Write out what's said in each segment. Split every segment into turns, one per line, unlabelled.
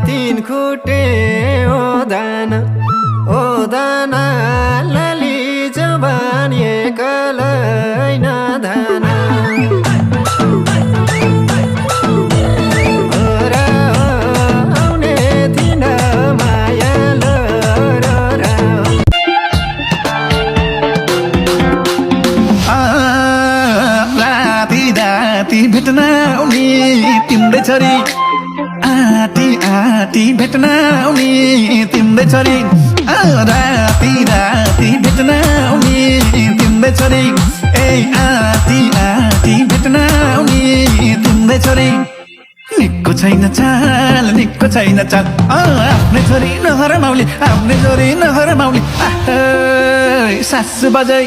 तीन खुटे ओ दाना लली जवान एकलै नधाना
भेट्न आउने तिम्रै छोरी आटी आटी भेट्न आउने तिम्रै छोरी राति राति भेट्न आउने तिम्रै छोरी ए आटी आटी भेट्न आउने तिम्रै छोरी निक्को छैन चाल निक्को छैन चाल आफ्नै छोरी नहर माउली आफ्नै छोरी नहर माउली सासु बजै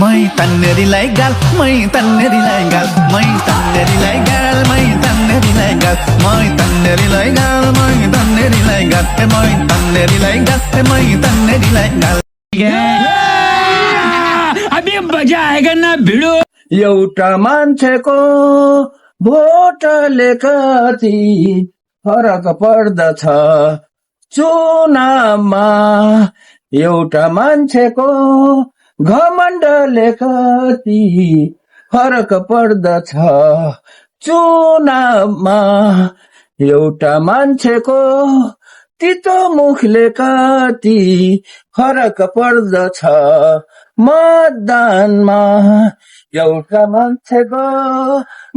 मै तन्नेरीलाई गाल मै तन्नेरीलाई गाल मै तन्नेरीलाई गाल मै तन्नेरीलाई गाल मै तन्नेरीलाई गाल मै तन्नेरीलाई गाल मै तन्नेरीलाई गाल मै तन्नेरीलाई गाल
अभी मजा आएगा ना भिडो
एउटा मान्छेको भोटले कति फरक पर्दछ चुनावमा एउटा मान्छेको घमण्डले कति फरक पर्दछ चुनावमा एउटा मान्छेको तितो मुखले कति फरक पर्दछ मतदानमा एउटा मान्छेको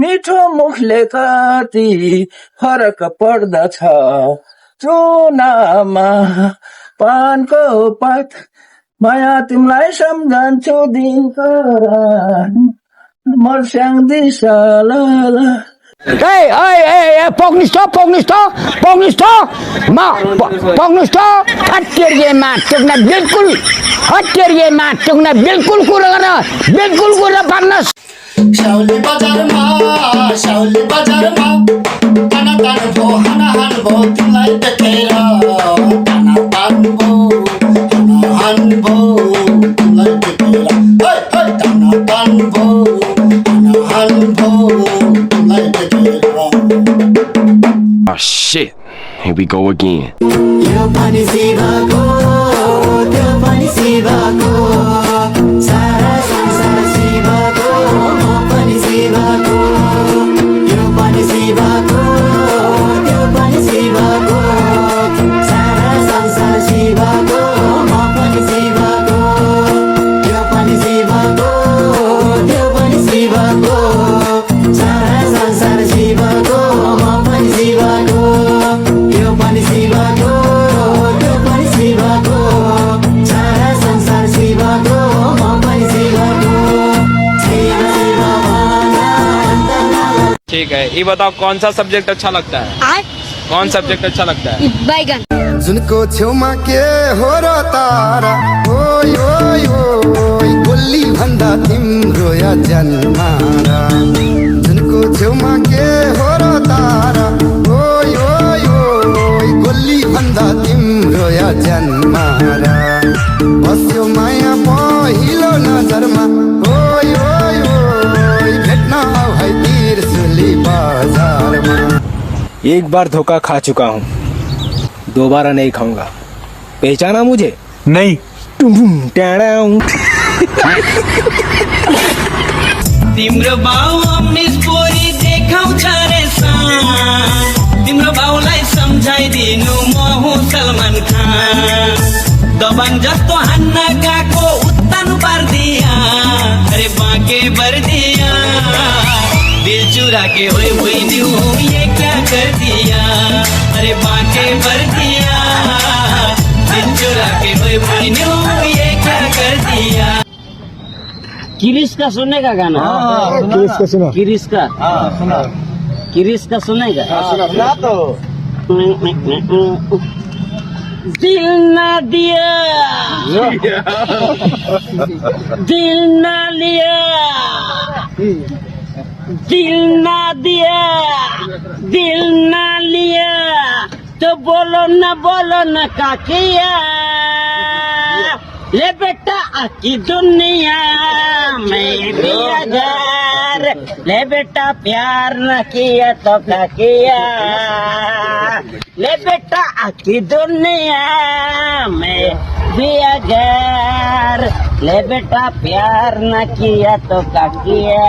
मिठो मुखले कति फरक पर्दछ चुनावमा पानको पात माया तिमीलाई सम्झन्छु दिनको मर्स्याङ दिशा ल
बिल्कुल कुरा पार्न
शाउली बजारमा ताना तान भो हाना हान भो तिमीलाई देखेर ताना तान भो हाना हान भो तिमीलाई देखेर ताना तान भो हाना हान भो तिमीलाई देखेर
Oh shit, here we go again.
यो पनि शिवको त्यो पनि शिवको सारा संसार शिवको म पनि शिवको यो पनि शिवको त्यो पनि शिवको सारा संसार शिवको म पनि शिवको यो पनि शिवको त्यो पनि शिवको सारा संसार शिवको म पनि शिवको यो पनि शिवको त्यो पनि शिवको सारा संसार शिवको म पनि शिवको
ठीक है, ये बताओ कौन सा सब्जेक्ट अच्छा लगता है? कौन सब्जेक्ट अच्छा लगता है?
बैगन।
जुनको छेउमा के हो र तारा ओय ओय ओय गोली भन्दा तिम्रो या जन्मारा जुनको छेउमा के हो र तारा ओय ओय ओय गोली भन्दा तिम्रो या जन्मारा बस्यो माया पहिलो नजरमा ओय ओय ओय भेट्न आऊ है तिर्सुली बजारमा
एक बार धोखा खा चुका हूँ, दोबारा नहीं खाऊंगा। पहचाना मुझे?
नहीं
तिम्रो बाउ अम्निस पोरी देखाउँछ रे तिम्रो बाउलाई सम्झाइदिनु म हुँ सलमान खान दबाङ जस्तो हान्न गएको उत्तान पार्दिया अरे बाँके बर्दिया दिल चुरा के होए न्यू ये क्या कर दिया अरे बाँके बर्दिया दिल चुरा के होए न्यू ये क्या कर दिया। किरिश का सुनेगा गाना?
किरिश का सुना।
किरिश का
सुना
किरिश का सुनेगा?
सुना तो
दिल ना दिया दिल ना लिया दिल ना दिया दिल ना लिया तो बोलो न का किया ले बेटा आकी दुनिया में भी अगर ले बेटा प्यार न किया तो क्या किया।
ले बेटा आखी दुनिया में भी अगर ले बेटा प्यार न किया तो क्या किया